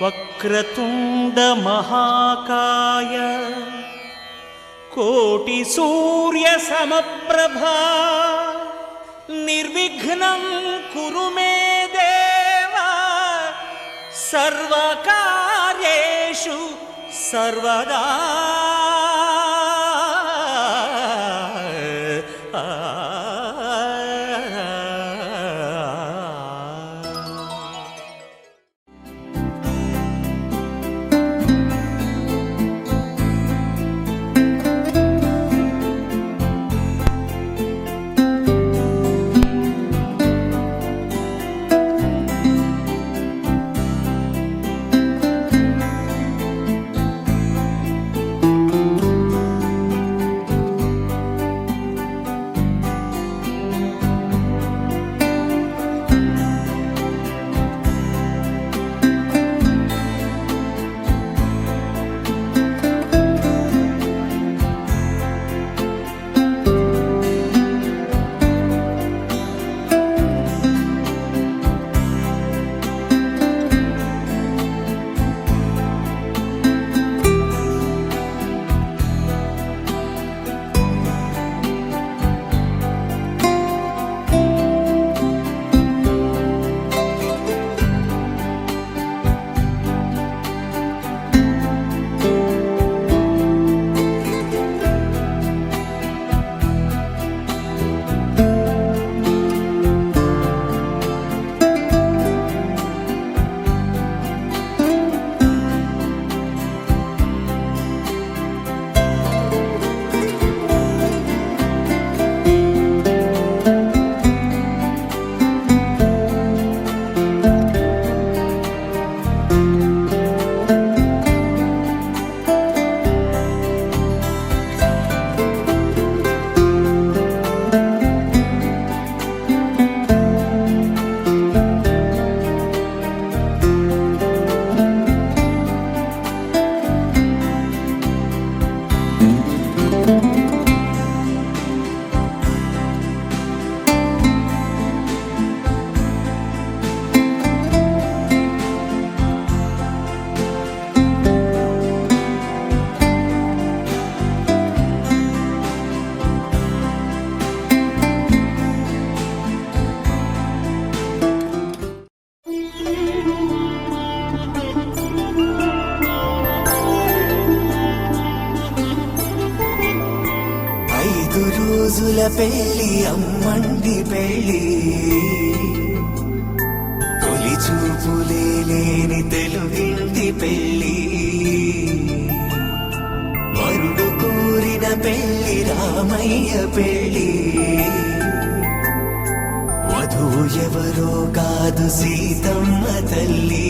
వక్రతుండ మహాకాయ కోటి సూర్య సమప్రభా నిర్విఘ్నం కురు మే దేవా సర్వకార్యేషు సర్వదా. రోజుల పెళ్లి అమ్మండి పెళ్లి తొలి చూపులే లేని తెలుగింటి పెళ్లి వరుడు కోరిన పెళ్లి రామయ్య పెళ్లి వధువు ఎవరో కాదు సీతమ్మ తల్లి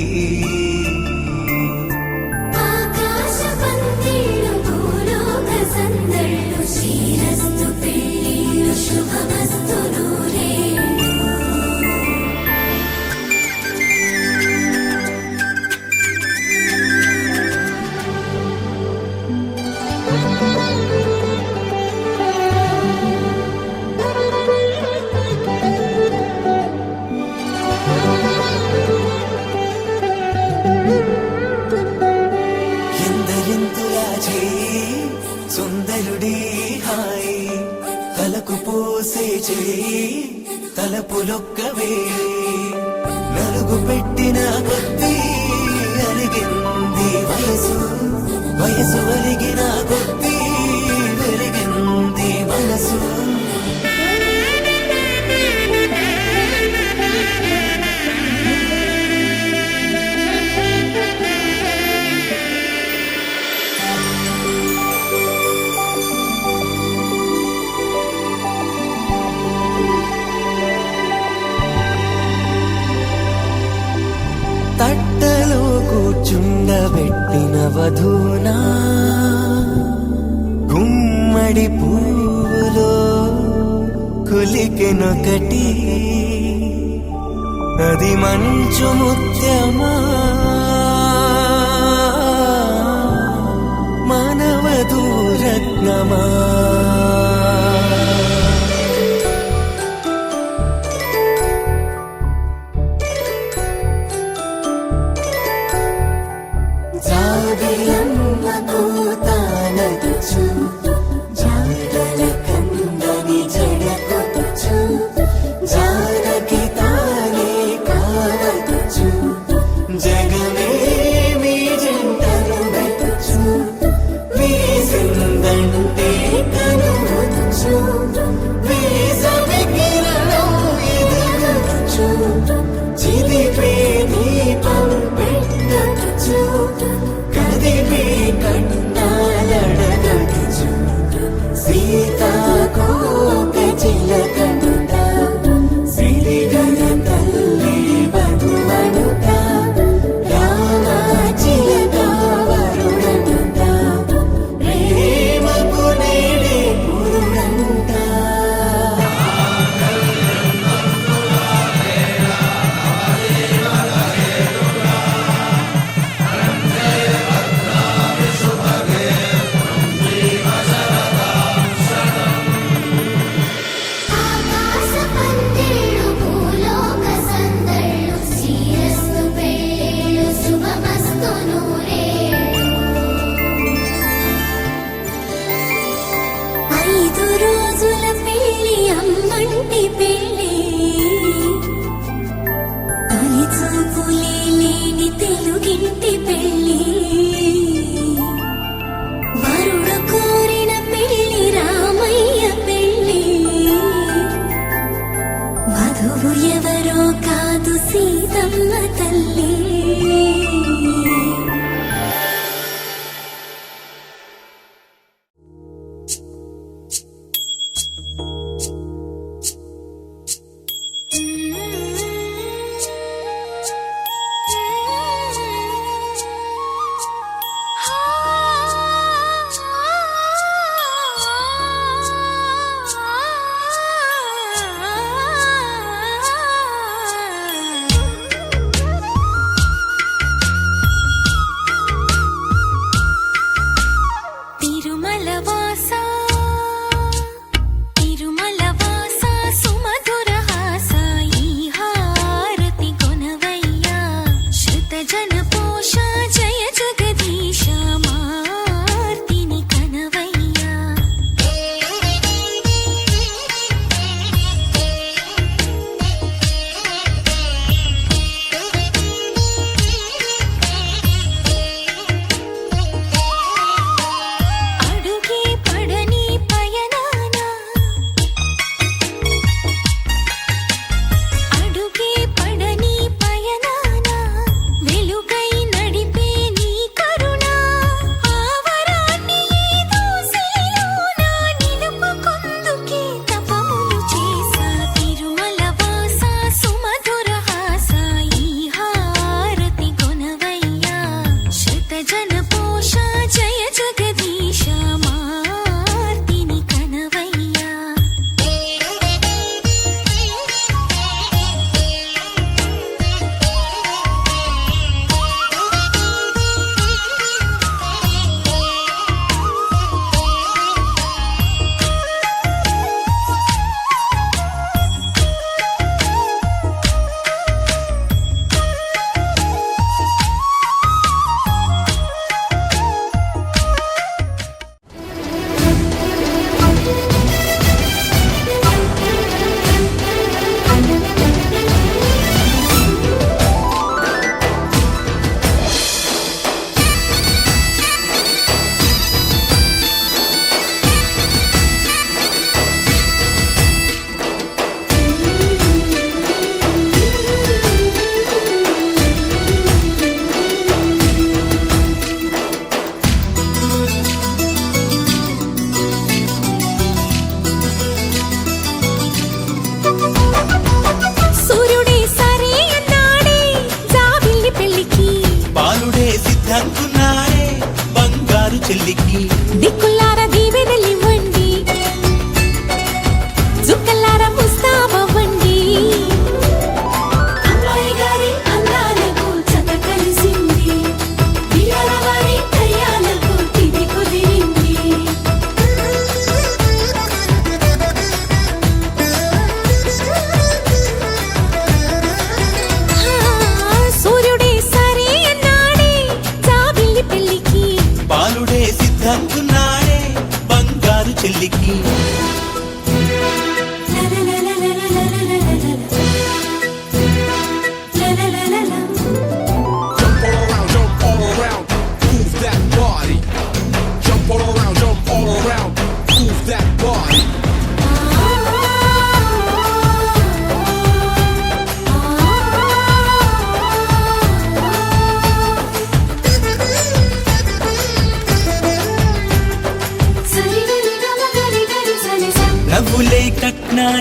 సుందరుడి హాయ్ తలకు పోసే చేయి తలపులొక్కవే నలుగు పెట్టిన కొద్దీ అలిగింది వయసు వయసు అలిగిన కొద్దీ వెలిగింది మనసు తట్టలో కూర్చుండబెట్టిన వధూనా గుమ్మడి పూలో కులికెనొకటి అది మంచు ముత్యమా మానవధూ రత్నమా దాచు చిదిపే దీపం పెట్టచ్చు కదిపే కన్నాలడగచ్చు సీతాకోక చిలకనుట సిరిగన తల్లి వధువనుట రామ చిలక వరుడనుట ప్రేమకు నేడే పురుడంట ఆకాశ పందిళ్ళు భూలోక సందళ్ళు శ్రీరస్తు పెళ్ళిళ్ళు శుభమస్తు నూరేళ్ళు 5 రోజుల పెళ్ళి అమ్మంటి పెళ్ళి తొలి చూపులే లేని తెలుగింటి పెళ్ళి వరుడు కోరిన పెళ్ళి రామయ్య పెళ్ళి వధువు ఎవరో కాదు సీతమ్మ తల్లి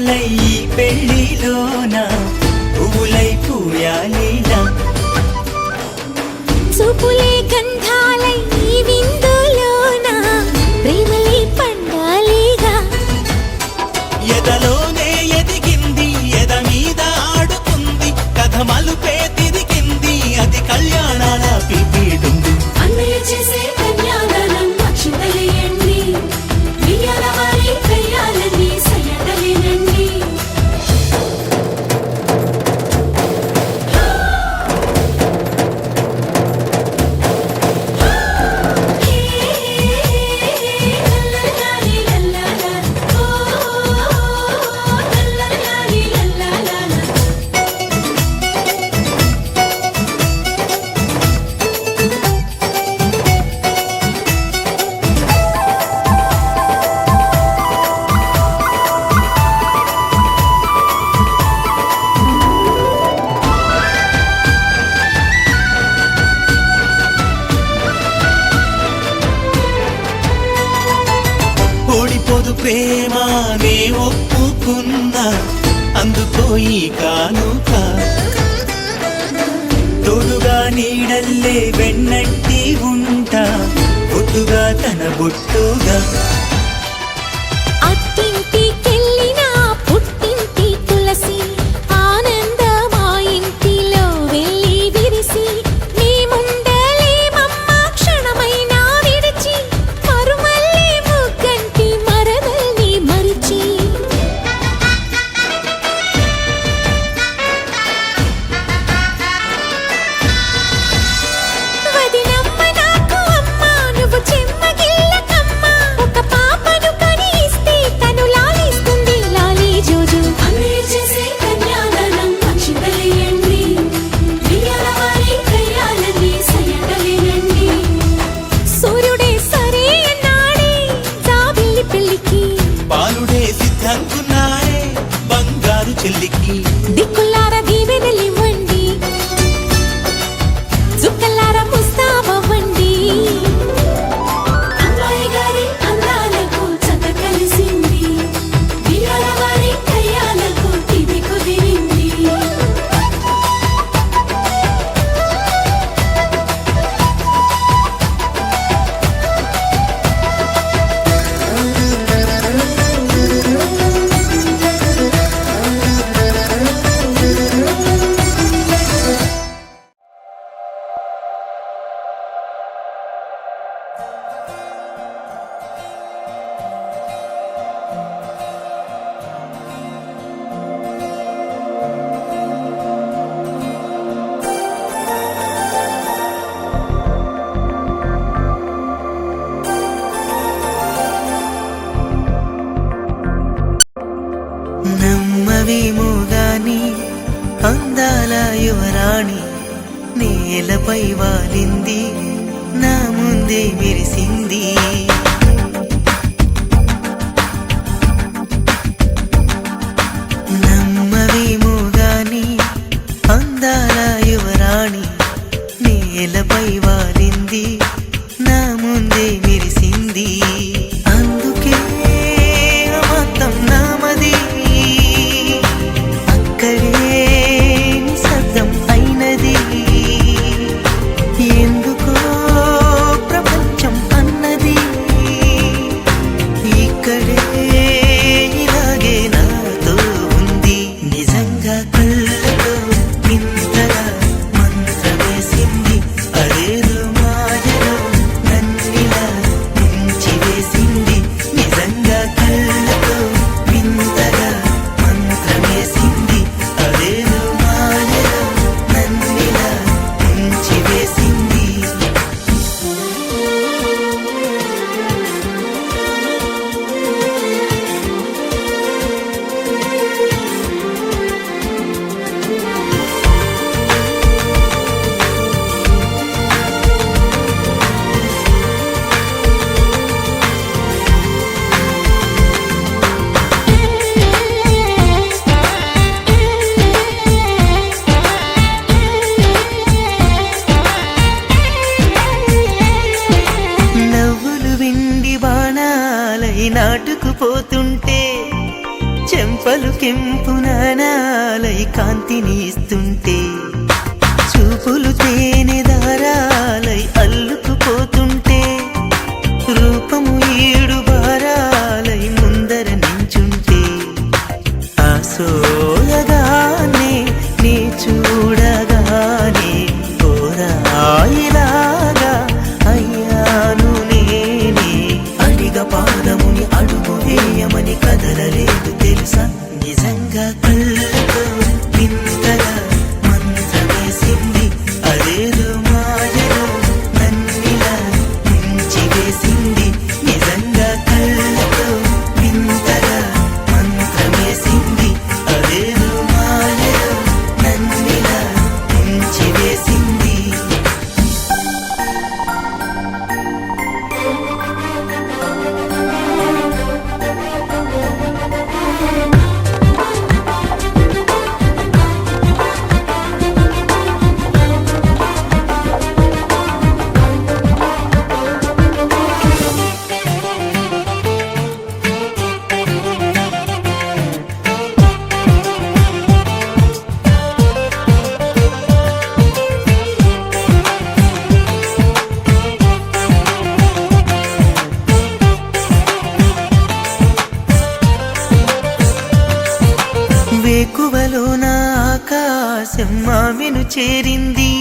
బంధాలై ఈ పెళ్లిలోన పువ్వులై పూయాలిలా చూపులే గంధాలై ఈ విందులోన ప్రేమలే పండాలిగా ఎదలోనే ఎదిగింది ఎద మీద ఆడుకుంది కథ మలుపే తిరిగింది అది కళ్యాణాల పిలిపిడుంది అన్నయ్య చేసే కన్యాదానం అక్షింతలేయండి వియ్యాల వారి కయ్యాలని సయ్యటలేనండి ఓడిపోదు ప్రేమ నే ఒప్పుకున్నా అందుకో ఈ కానుక తోడుగా నీడల్లే వెన్నట్టి ఉంటా బొట్టుగా తన బొట్టుగా అత్తింటికెళ్ళిన పుట్టింటి తులసి ఆనందమా ఇంటిలో వెళ్ళి విరిసి మేముండలేమమ్మ క్షణమైనా విడిచి మరుమల్లే ముగ్గంటి మరదల్ని మరిచి వదినమ్మ నాకు అమ్మ నువ్వు చెమ్మగిల్లకమ్మ ఒక పాపను కని ఇస్తే తను లాలిస్తుంది లాలి జోజు అన్నయ్య చేసే కన్యాదానం అక్షింతలేయండి వియ్యాల వారి కయ్యాలని సయ్యటలేనండి సూర్యుడే సరే అన్నాడే జాబిల్లి పెళ్లికి బాలుడే సిద్ధంకున్నాడే బంగారు చెల్లికి దిక్కులార దీవెనలివ్వండి చుక్కలార ముస్తాబవ్వండి అమ్మాయి గారి అందాలకు చత కలిసింది వియ్యాల వారి కయ్యాలకు ఇది కుదిరింది నమ్మవేమో గాని అందాల యువరాణి నేలపై వాలింది నా ముందే మెరిసింది నమ్మవేమో గాని అందాల యువరాణి నేలపై వాలింది నా ముందే మెరిసింది అందుకే మొత్తం నామది అక్కడే నిశ్శబ్దం అయినది ఎందుకో ప్రపంచం అన్న కెంపున నాలై కాంతిని ఇస్తుంటే చూపులు తేనె దారాలై అల్లుకుపోతుంటే రూపము ఏడు బారాలై ముందర నించుంటే ఆ సోయగానే నీ చూడగానే కోరాయిలాగా అయ్యాను నేనే అడిగ పాదముని అడుగు వేయమని కదలలేదు తెలుసా నిజంగా కళ్ళతో వింతగా మంత్రమేసింది అదేదో మాయలో నన్నిలా ముంచి వేసింది నిజంగా కళ్ళతో వింతగా మంత్రమేసింది అదేదో మాయలో నన్నిలా ముంచి వేసింది వేకువలో నా ఆకాశం ఆమెను చేరింది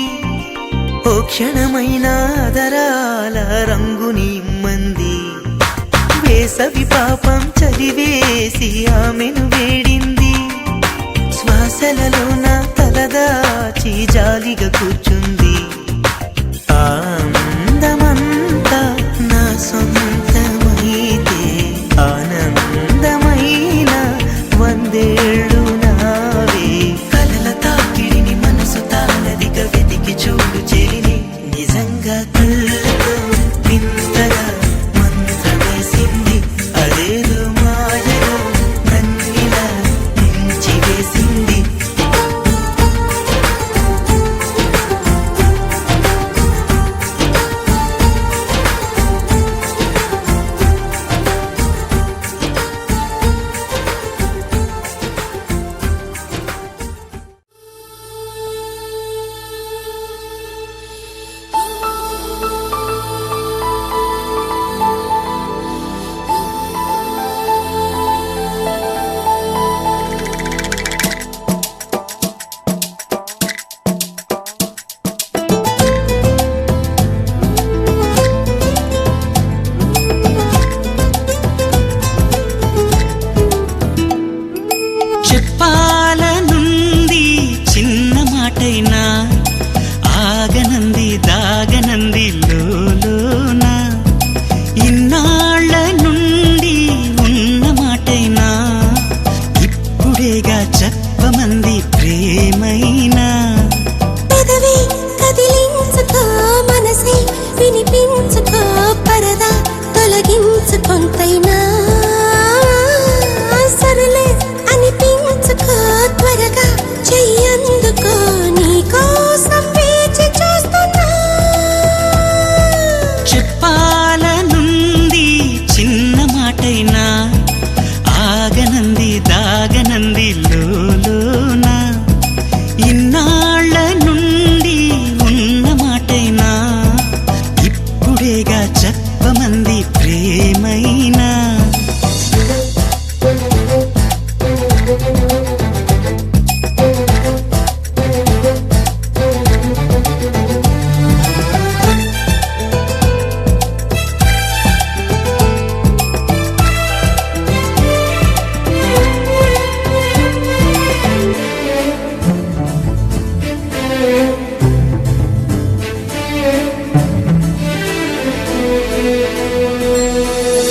ఓ క్షణమైన ఆదరాల రంగుని ఇమ్మంది వేసవి పాపం చదివేసి ఆమెను వేడింది శ్వాసలలో నా తలదాచి జాలిగా కూర్చుంది ఆ అందమంతా నా సొంతమైతే ఆనందమైన వందేళ్ళు నావే కలల తాకిడిని మనసు తానదిగా వెతికి చూడు చెలిని నిజంగా కళ్ళతో వింతగా మంత్రమేసింది అదేదో మాయలో నన్నిలా ముంచి వేసింది చెప్పాలనుంది చిన్న మాటైనా ఆగనంది దాగనంది లోలోన ఇన్నాళ్ళ నుండి ఉన్న మాటైనా ఇప్పుడేగా చెప్పమంది ప్రేమైనా పెదవి కదిలించుకో మనసే వినిపించుకో పరదా తొలగించుకొంతైనా సరలే అనిపించుకో త్వరగా చెయ్యందుకో నీకోసం వేచి చూస్తున్నా చెప్పాలనుంది చిన్న మాటైనా ఆగనంది దాగనంది లోలోన ఇన్నాళ్ళ నుండి ఉన్న మాటైనా ఇప్పుడేగా చెప్పమంది ప్రేమైనా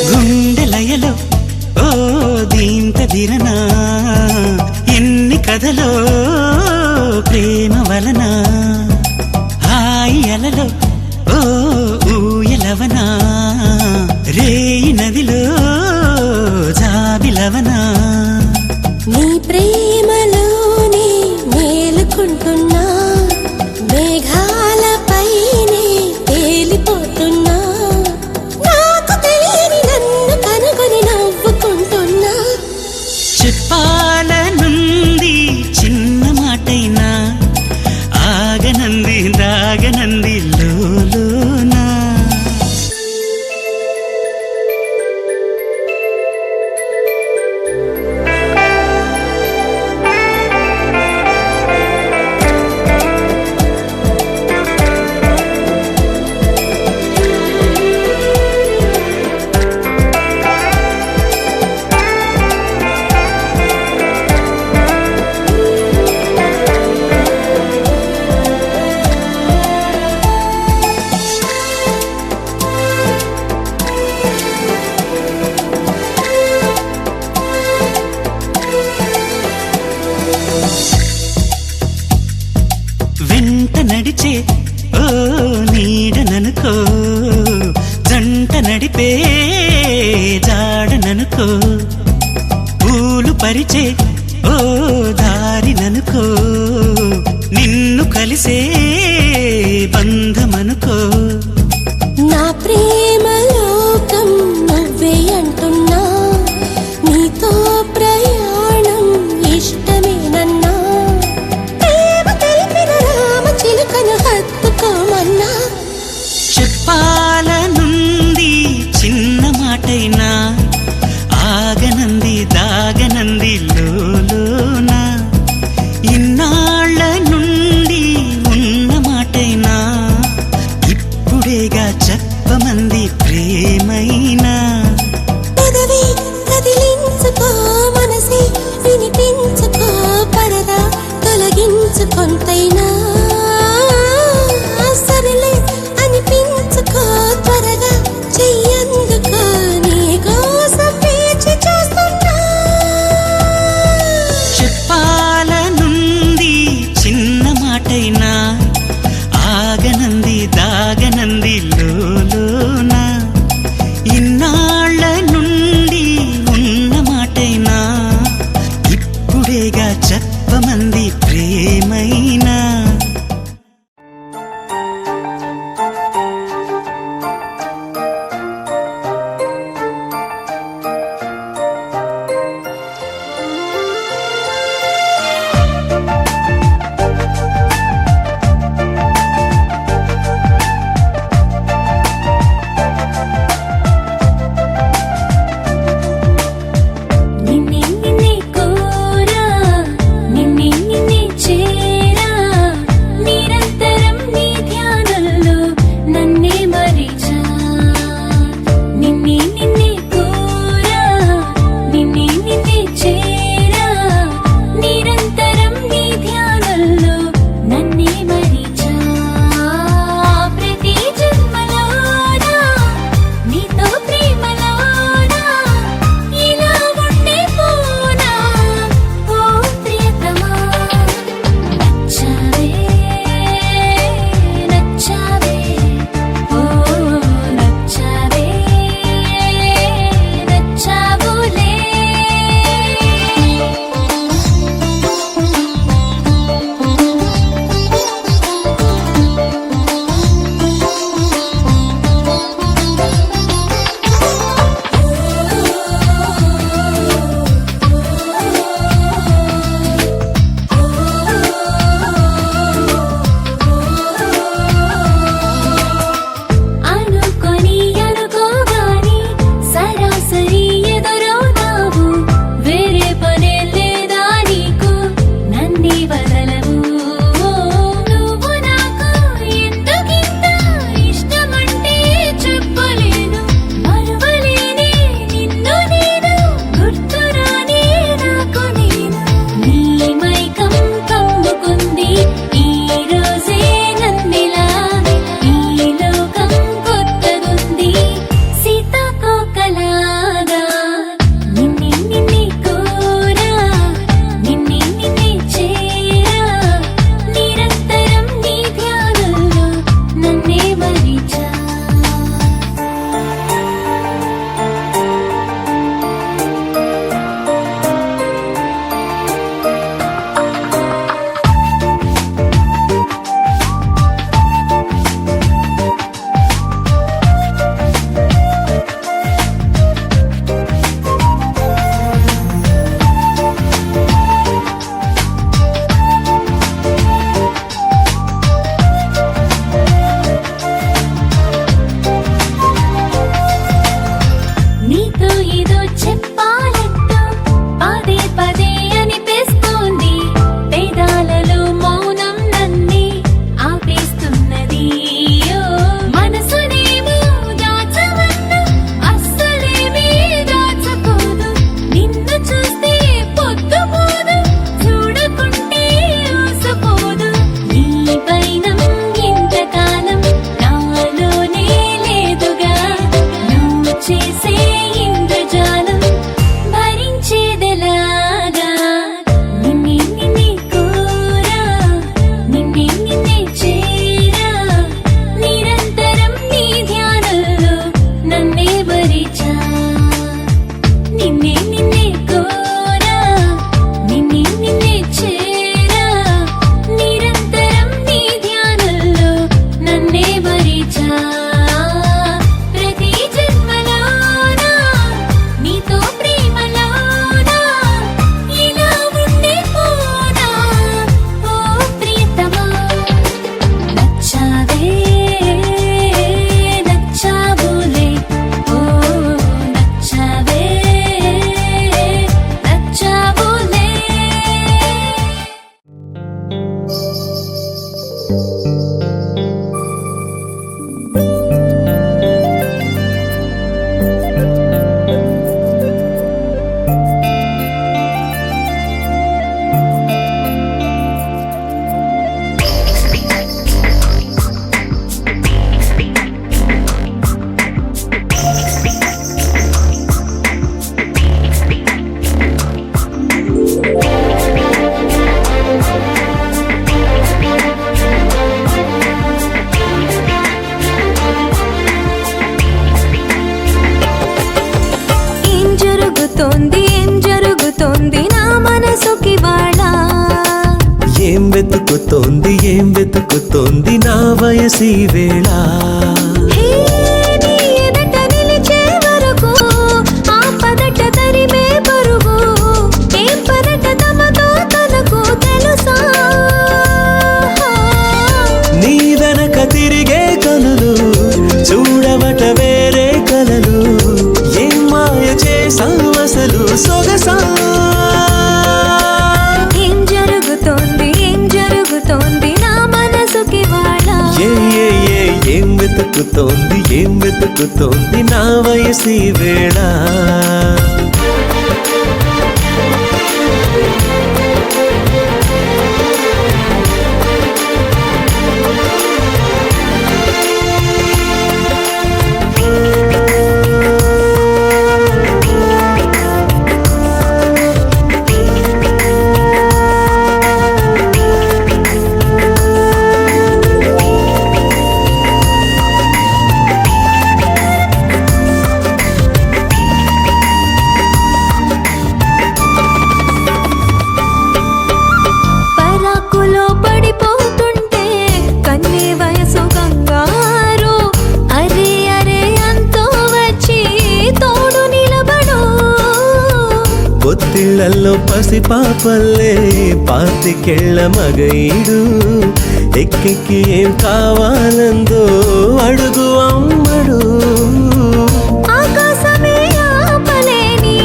గుండెలయలో ఓ దీంత దిరనా ఎన్ని కథలో ప్రేమ వలన హాయి అలలో ఓ ఊయలవనా రేయి నదిలో జాబిలవనా నీ ప్రేమలోనే మేలుకుంటున్నా మేఘాలపైనే తేలిపోతున్నా నాకు తెలియని నన్ను కనుగొని నవ్వుకుంటున్నా చెప్పాల నడిచే ఓ నీడననుకో, జంట నడిపే జాడననుకో, పూలు పరిచే ఓ దారిననుకో, నిన్ను కలిసే బంధమనుకో. నా ప్రేమ లోకం నువ్వే అంటున్నా, నీతో ప్రయాణం ఇష్టమేనన్నా, ప్రేమ తెలిపిన రామ చిలుకను హత్తుకోమన్నా. చెప్పాలనుంది చిన్న మాటైనా, ఆగనంది దాగనంది లోలోన, ఇన్నాళ్ళ నుండి ఉన్న మాటైనా, ఇప్పుడేగా చెప్పమంది ప్రేమైనా. పెదవి కదిలించుకో, మనసే వినిపించుకో, పరదా తొలగించుకొంతైనా, సరిలే అనిపించుకో, త్వరగా చెయ్యందుకో, నీ కోసం వేచి చూస్తున్నా. చెప్పాలనుంది చిన్న మాటైనా, ఆగనంది దాగనంది లోలోన, ఇన్నాళ్ళ నుండి ఉన్న మాటైనా, ఇప్పుడేగా చెప్పమంది ప్రేమైనా. ఏం వెతుకుతోంది నా వయసి వేళ హే నీ ఎదట నిలిచే వరకు ఆ పదట తరిమే పరుగు ఏం పదట తమతో తనకు తెలుసా నీ వెనక తిరిగే కనులు చూడవట వేరే కలలు ఏం మాయ చేసావు అసలు సొగసా ఏం జరుగుతోంది నా మనసుకి వాళ్ళ ఏం వెతుకుతోంది నా వయసి వేళ పరాకులో పడిపోతుంటే కన్నే వయసు కంగారు అరే అరే అంతో వచ్చి తోడు నిలబడు పొత్తిళ్లలో పసిపాపల్లే పాతికెళ్ళ మగైడు ఎక్కెక్కి ఏం కావాలందో అడుగు అమ్మడు ఆకాశమే ఆపలేని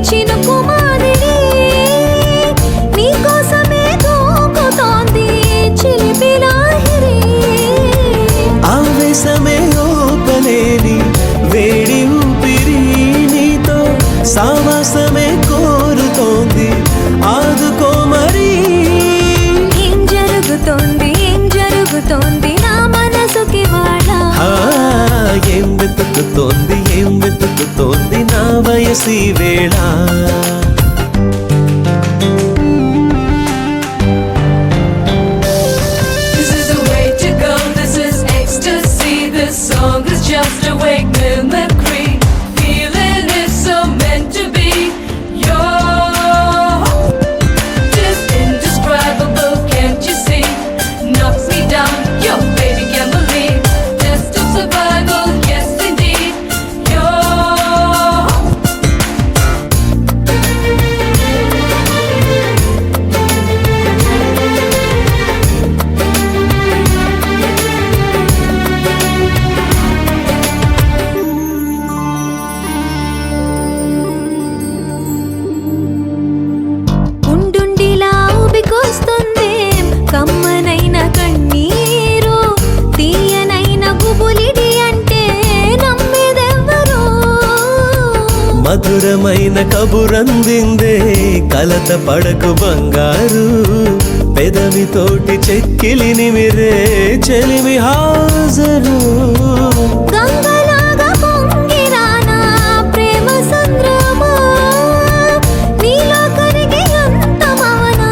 చినుకు మాదిరి నీకోసమే దూకుతోంది చిలిపి లాహిరి ఆవేశమే ఓపలేని వేడి ఊపిరి నీతో సావాసమే కోరుతోంది ఆదుకో మరి ఏం జరుగుతోంది నా మనసుకి వాళ్ళ ఏం వెతుకుతోంది నా వయసి వేళ This is the way to go, this is ecstasy. This song is just a wake mimicry. Feeling is so meant to be. You're just indescribable, can't you see? Knocks me down, your baby can't believe. Test of survival, yes indeed. You're ఉండుండిలా ఉబికొస్తుంది కమ్మనైన కన్నీరు తీయనైన గుబులిడి అంటే నమ్మేదెవ్వరు మధురమైన కబురందిందే కలత పడకు బంగారు పెదవితోటి చెక్కిలిని మిరే చెలిమి హాజరు గంగలాగా పొంగిరానా ప్రేమ సంద్రమా నీలో కరిగి అంతమవనా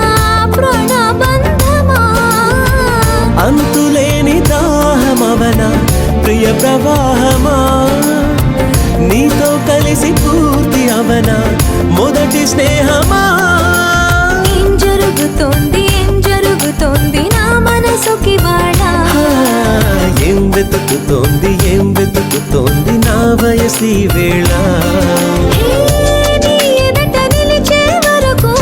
ప్రణబంధమా అంతులేని దాహమవన ప్రియ ప్రవాహమా నీతో కలిసి పూర్తి అవన మొదటి స్నేహమా ఏం జరుగుతోంది నా మనసుకి వాళ్ళ ఏం వెతుకుతోంది నా వయసి వేళ హే నీ ఎదట నిలిచే వరకు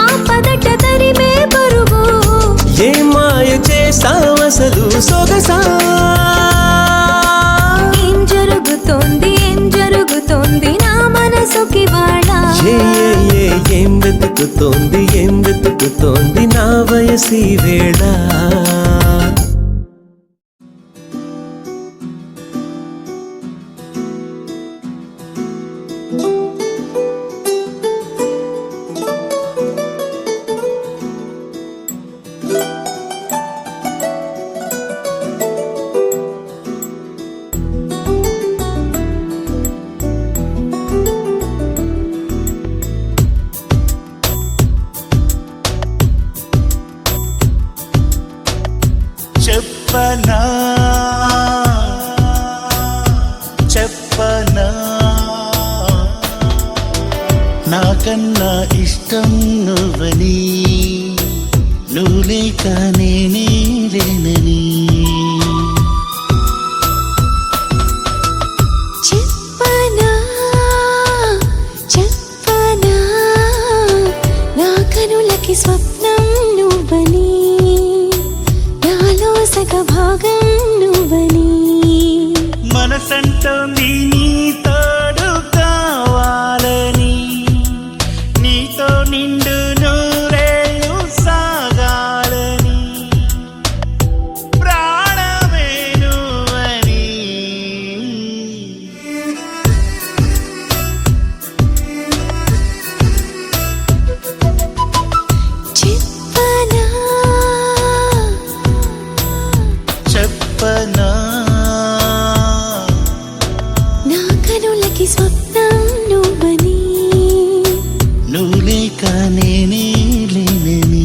ఆ పదట తరిమే పరుగు ఏం మాయ చేసావసలు సొగసా ఏం జరుగుతోంది నా మనసుకి వాళ్ళ ఏం వెతుకుతోంది నా వయసి వేళ చెప్పనా నాకన్నా ఇష్టం నువ్వని నువ్వు లేక నేనే లేనని. చెప్పనా చెప్పనా నా కనులకి స్వప్నం నువ్వని, నాలో సగ భాగం నువ్వని. మనసంటోంది నీ తోడు కావాలని, నీతో నిండు నూరేళ్ళు సాగాలని, ప్రాణమే నువ్వని. చెప్పనా చెప్పనా నా కనులకి స్వప్నం నువ్వని, నువ్వు లేక నేనే లేనని.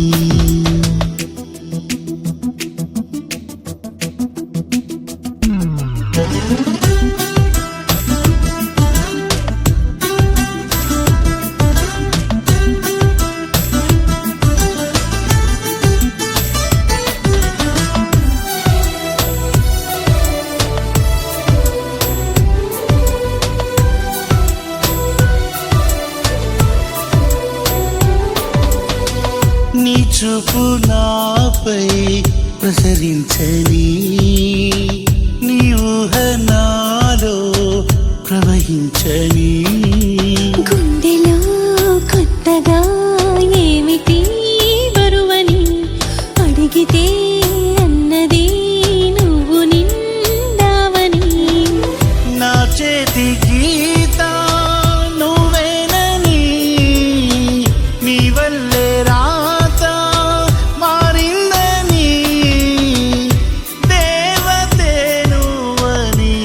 నీ చూపు నాపై ప్రసరించని, నీ ఊహ నాలో ప్రవహించని. గుండెలో కొత్తగా ఏమిటి బరువని అడిగితే అన్నది నువ్వు నిండావని. నా చేతి గీత నువ్వేనని, నీ వల్లే రాత మారిందని, దేవతే నువ్వని.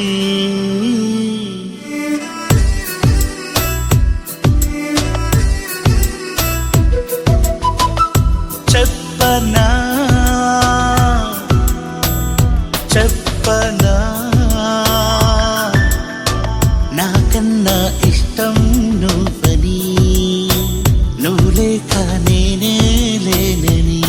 చెప్పనా చెప్పనా నాకన్నా ఇష్టం నువ్వని, నువ్వు లేక నేనే లేనని.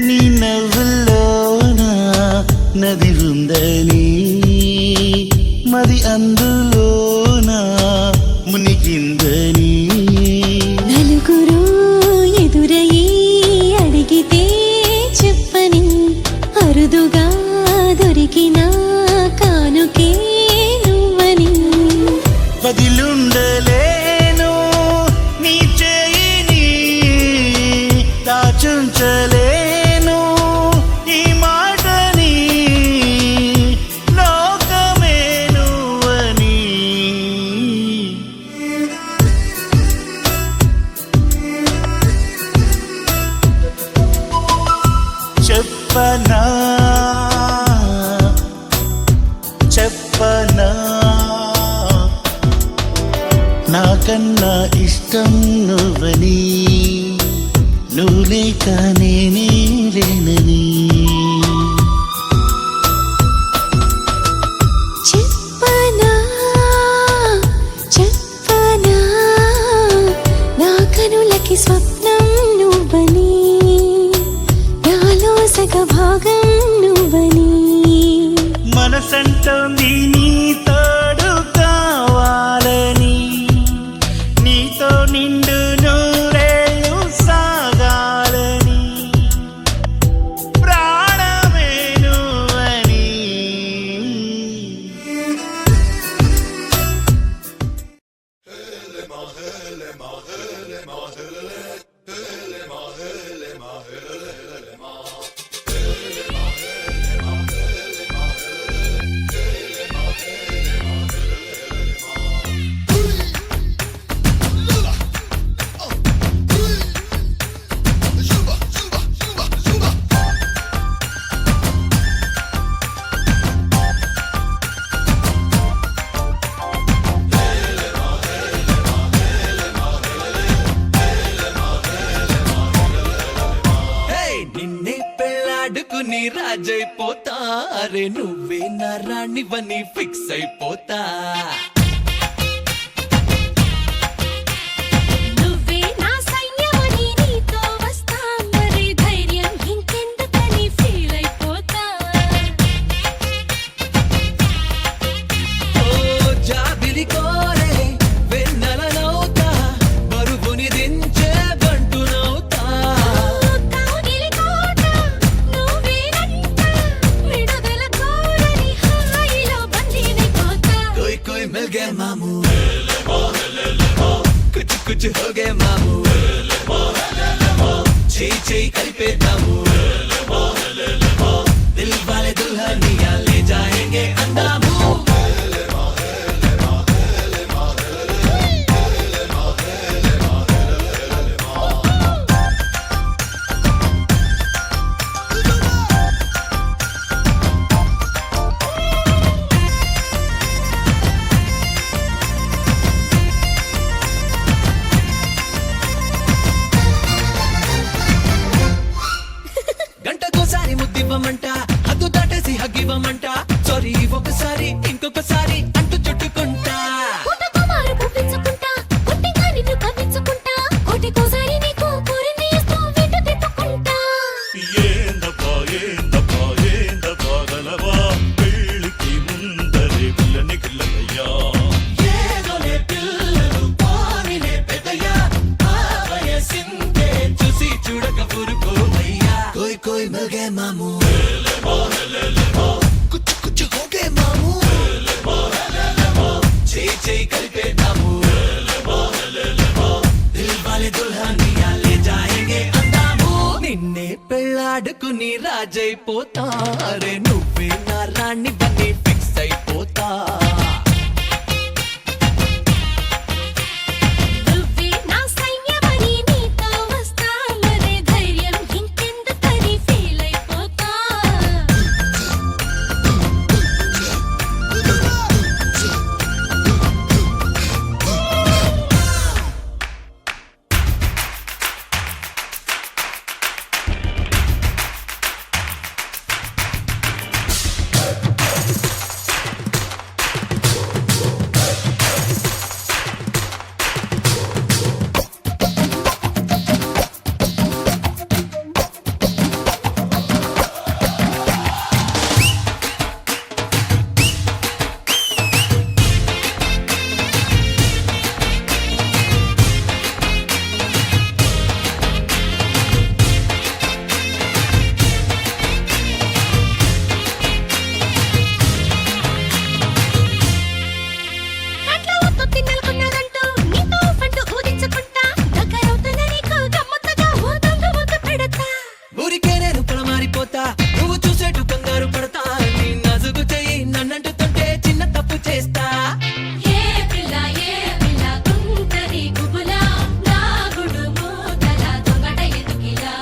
నీ నవ్వులోన నది ఉందని, మరి అందులోన మునిగిందని. నలుగురు ఎదురయ్యి అడిగితే చెప్పని అరుదుగా దొరికిన కానుకే నువ్వని. వదిలుండలేను నీ చేయిని, దాచుంచలేను ఈ మాటని, లోకమే నువ్వని. చెప్పనా చెప్పనా నాకన్నా ఇష్టం నువ్వని, నువ్వు లేక నేనే లేనని. చెప్పనా చెప్పనా నా కనులకి స్వప్నం నువ్వని, నాలో సగ భాగం నువ్వని. మనసంటోంది నీ తోడు కావాలని, నీతో నిండు నూరేళ్ళు సాగాలని, ప్రాణమే నువ్వని. రాజైపోతా అరే నువ్వే నా రాణివని ఫిక్స్ అయిపోతా నువ్వే నా సైన్యమని నీతో వస్తా మరి ధైర్యం ఇంకెందుకని ఫీల్ అయిపోతా ఓ జాబిలి కోరే వెన్నెలనవుతా బరువుని దించే బంటునవుతా కౌగిలి కోట నువ్వేనంట విడుదల కోరని హాయిలో బందీనైపోతా कोई कोई मिल गए मामू कुछ कुछ हो गए मामू చేయి కలిపేద్దాము దిల్ వాలే దుల్హనియా లే జాయేంగే అందాము గంటకోసారి ముద్దివ్వమంట హద్దు దాటేసి హగ్గివ్వమంట సారీ ఒకసారి ఇంకొకసారి అంటూ చుట్టుకుంటా పుట్టకుమారు పుప్పించుకుంటా పుట్టిగా నిన్ను కవ్వించుకుంటా కోటికోసారి నీకు కోరిని ఇస్తూ వెంట తిప్పుకుంటా ఏందబ్బా ఏందబ్బా ఏందబ్బా గలవా పెళ్ళికి ముందరే పిల్లని గిల్లయ్యా ఏదోనే పిల్లలు పానినే పెద్దయ్యా ఆ వయసిందే చూసి చూడక ఊరుకోవయ్యా కోయ్ కోయ్ మిల్ గए మామూ కుచ్చు కుచ్చు హో గए మామూ చేయి కలిపేద్దాము దిల్ వాలే దుల్హనియా లే జాయేంగే అందాము నిన్నే పెళ్ళాడుకుని రాజైపోతా అరే నువ్వే నా రాణి బన్ని ఫిక్స్ అయిపోతా నువ్వే నా సైన్యమని నీతో వస్తా మరి ధైర్యం ఇంకెందుకని ఫీల్ అయిపోతా అట్లా ఒత్తు తిన్నలకున్నదంటూ నీతో పండు ఊదించుకుంటా దగ్గరవుతున్న నీకు గమ్మత్తుగా ఓ దొంగ ముద్దు పెడతా ఊరికే నేను పొలమారిపోతా నువ్వు చూసేటు కంగారు పడతా నీ నజుగు చెయ్యి నన్నంటుతుంటే చిన్న తప్పు చేస్తా ఏ పిల్ల గుంటరి గుబులా నా గుడు మూతల దొంగట ఎదుకిలా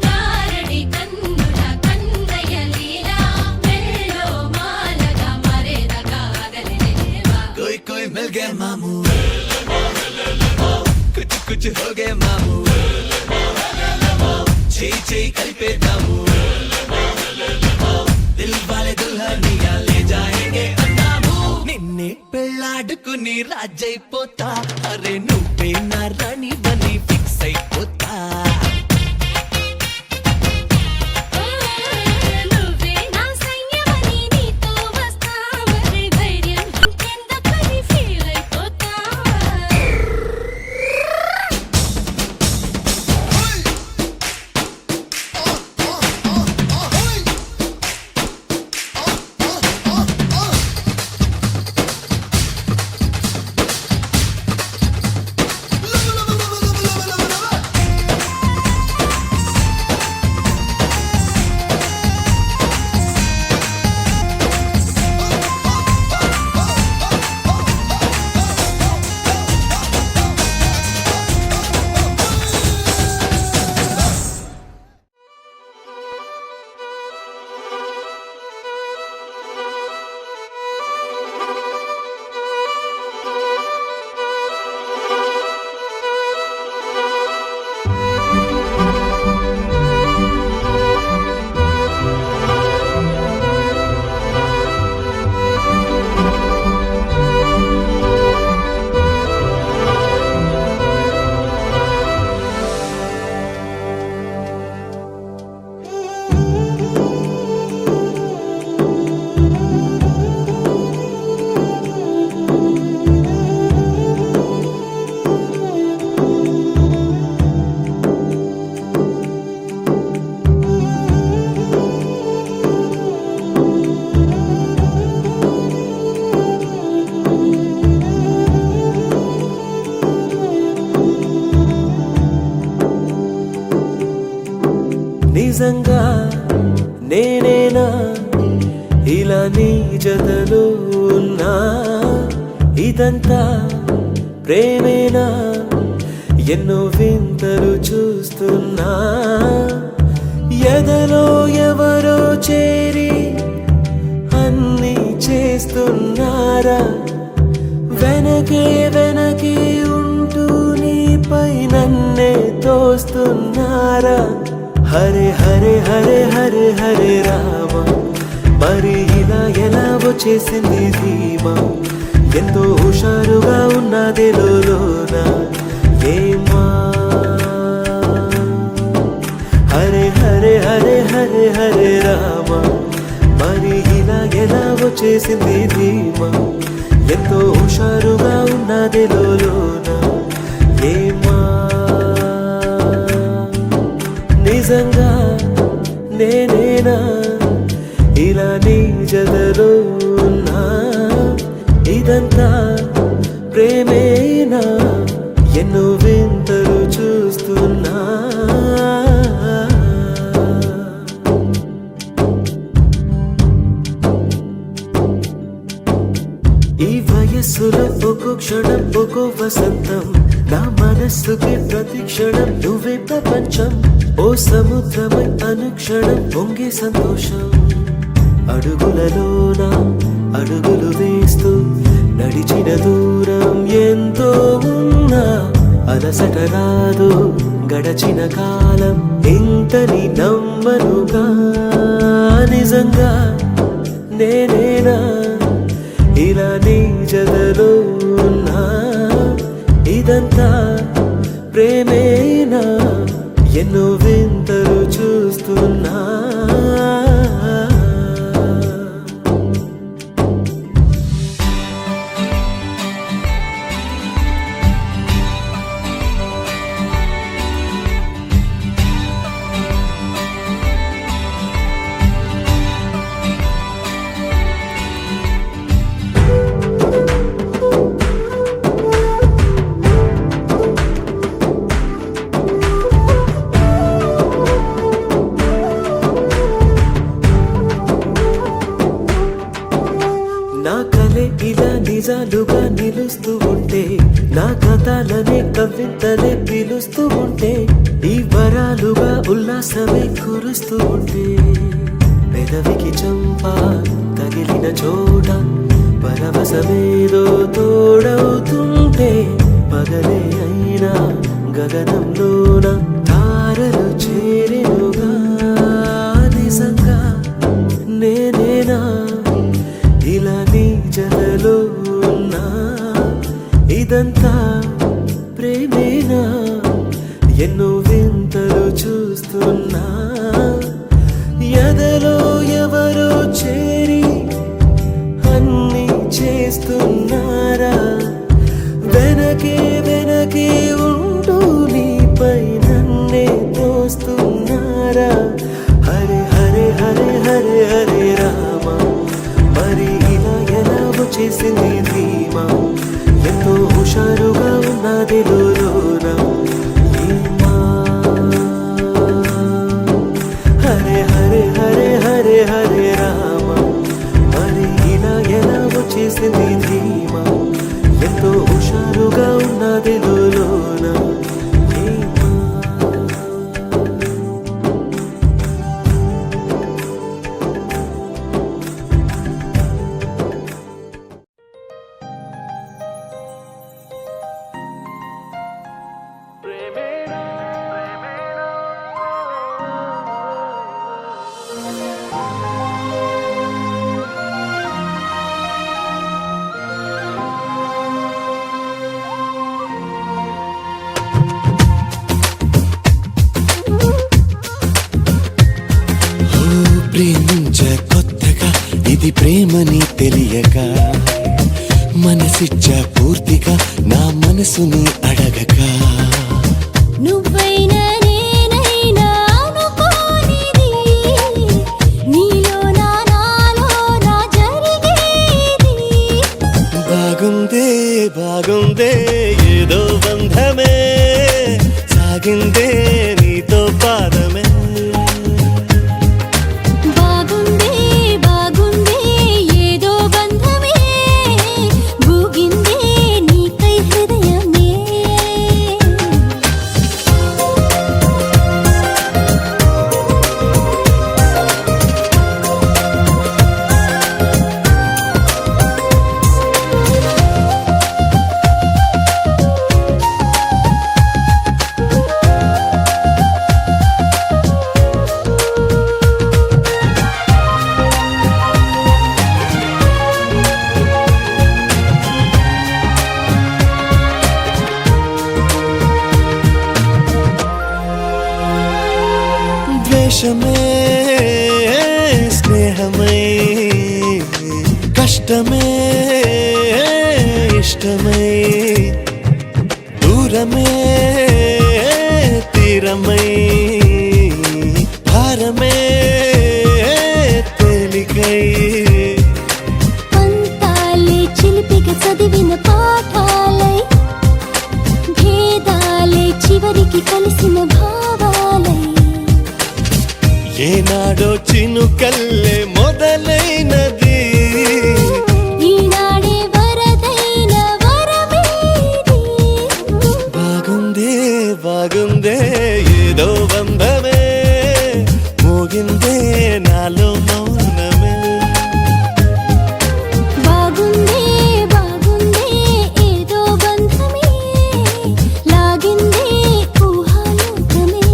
నారడి కన్నుల కన్నయ్య లీలా మెల్లో మాలగా మరేదగా అగలినేవా कोई कोई मिल गए मामू कुछ कुछ हो गए मामू చేయి కలిపేద్దాము దిల్ వాలే దుల్హనియా లే జాయేంగే అందాము నిన్నే పెళ్ళాడుకుని రాజైపోతా అరే నువ్వే నా రాణి బని ఫిక్స్ అయిపోతా నువ్వే నా సైన్యమని నీతో వస్తా మరి ధైర్యం ఇంకెందుకని ఫీల్ అయిపోతా నిజంగా నేనేనా ఇలా నీ జతలో ఉన్నా ఇదంతా ప్రేమేనా ఎన్నో వింతలు చూస్తున్నా ఎదలో ఎవరో చేరి అన్నీ చేస్తున్నారా వెనకే వెనకే ఉంటూ నీపై నన్నే తోస్తున్నారా హరే హరే హరే హరే హరే రామ మరి ఇలా ఎలా వచ్చేసింది ధీమా ఎంతో హుషారుగా ఉన్నదే లోన ఏమా హరే హరే హరే హరే హరే రామ మరి ఇలా ఎలా వచ్చేసింది ధీమా ఎంతో హుషారుగా ఉన్నదే లోన ఏమా నిజంగా నేనేనా ఇలా నీ జతలో ఉన్నా ఇదంతా ప్రేమేనా ఎన్నో వింతలు చూస్తున్నా ఈ వయస్సులో ఒక్కో క్షణం ఒక్కో వసంతం నా మనస్సుకి ప్రతి క్షణం నువ్వే ప్రపంచం ఓ సముద్రమై అనుక్షణం పొంగే సంతోషం అడుగులలోన అడుగులు వేస్తూ నడిచిన దూరం ఎంతో ఉన్నా అలసట రాదు గడచిన కాలం ఇంతని నమ్మనుగా నిజంగా నేనేనా ఇలా నీ జతలో ఉన్నా ఇదంతా ప్రేమేనా ఎన్నో వింతలు చూస్తున్నా నా కలే ఇలా నిజాలుగా నిలుస్తూ ఉంటే నా కథలనే కవితలే పిలుస్తూ ఉంటే ఈ వరాలుగా ఉల్లాసమే కురుస్తూ ఉంటే పెదవికి చంప తగిలిన చోట పరవశమేదో తోడవుతుంటే పగలే అయినా గగనంలోన తారలు చేరెనుగా నిజంగా నేనేనా ఇలా నీ జతలో ఉన్నా ఇదంతా ప్రేమేనా ఎన్నో వింతలు చూస్తున్నా ఎదలో ఎవరో చేరి అన్నీ చేస్తున్నారా వెనకే వెనకే ఉంటూ నీపై నన్నే తోస్తున్నారా హరే హరే హరే హరే హరే రామ మరి ఇలా ఎలా వచ్చేసింది ధీమా ఎంతో హుషారుగా ఉన్నది లోన ఏమా హరే హరే హరే హరే హరే రామ మరి ఇలా ఎలా వచ్చేసింది ధీమా ఎంతో హుషారుగా ఉన్నది లోన ఏమా ప్రేమించ కొత్తగా ఇది ప్రేమని తెలియక మనసిచ్చ పూర్తిగా నా మనసుని అడగక నువ్వైనా నేనైనా అనుకోనిది నీలో నాలో నా జరిగేది బాగుందే బాగుందే ఏదో బంధమే సాగిందే నీతో పాదమే వర్షమే స్నేహమై కష్టమే ఇష్టమై దూరమే తీరమై భారమే తేలికై పంతాలే చిలిపిగా చదివిన పాఠాలై భేదాలే చివరికి కలిసిన భావాలై ఏనాడో చినుకల్లే మొదలైనది ఈనాడే వరదైన వరమేది బాగుందే బాగుందే ఏదో బంధమే మోగిందే నాలో మౌనమే బాగుందే బాగుందే ఏదో బంధమే లాగిందే ఊహాలోకమే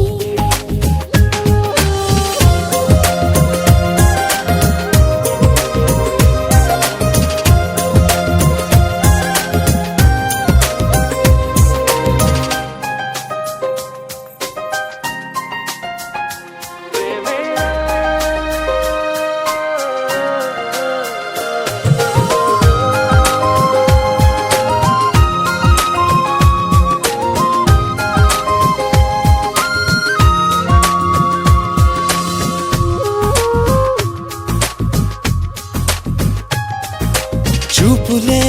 చూపులే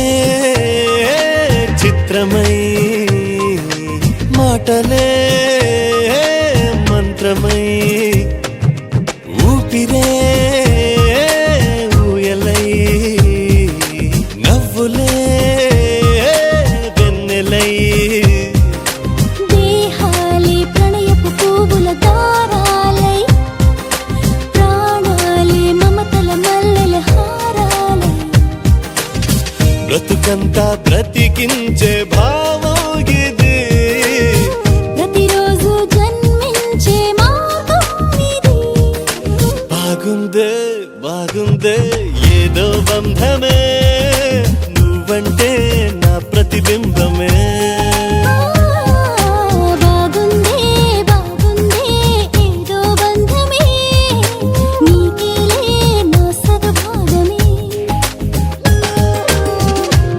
చిత్రమై మాటలే మంత్రమై ఊపిరే ఊయలై నవ్వులే వెన్నెలై దేహాలే ప్రణయపు పువ్వుల దారాలై ప్రాణాలే మమతల మల్లెల హారాలై బ్రతుకంతా బ్రతికించే భావం ఇది ప్రతిరోజు జన్మించే మార్గం ఇది బాగుందే బాగుందే ఏదో బంధమే నువ్వంటే నా ప్రతిబింబమే బాగుందే బాగుందే ఏదో బంధమే నీకేలే నా సగభాగమే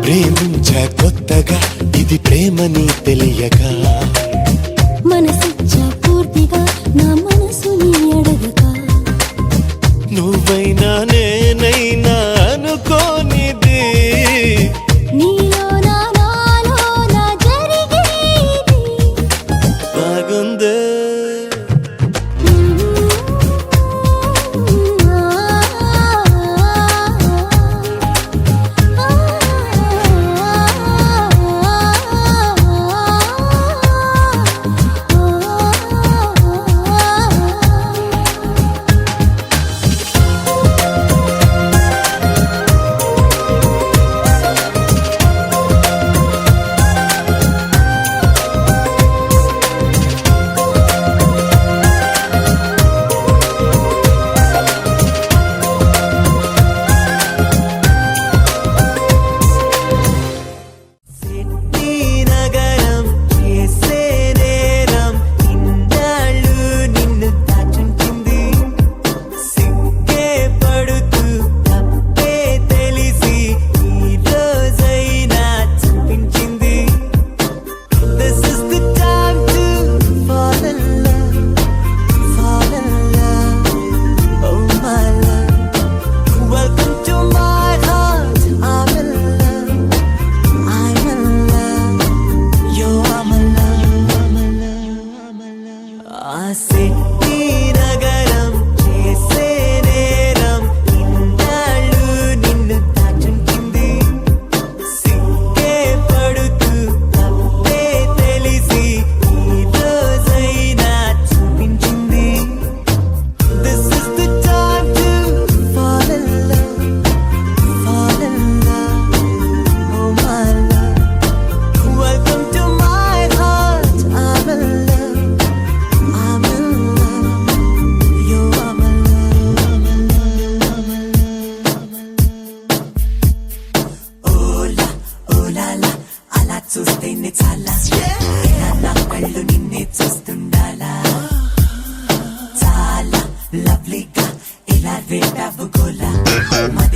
ప్రేమించా కొత్తగా ఇది ప్రేమని తెలియక మనసిచ్చా పూర్తిగా నా మనసుని అడగక నువ్వైనా నేనైనా అనుకోనిది నీలో నాలో నా జరిగేది బాగుందే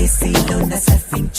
ఏసీలో నా సర్ఫింగ్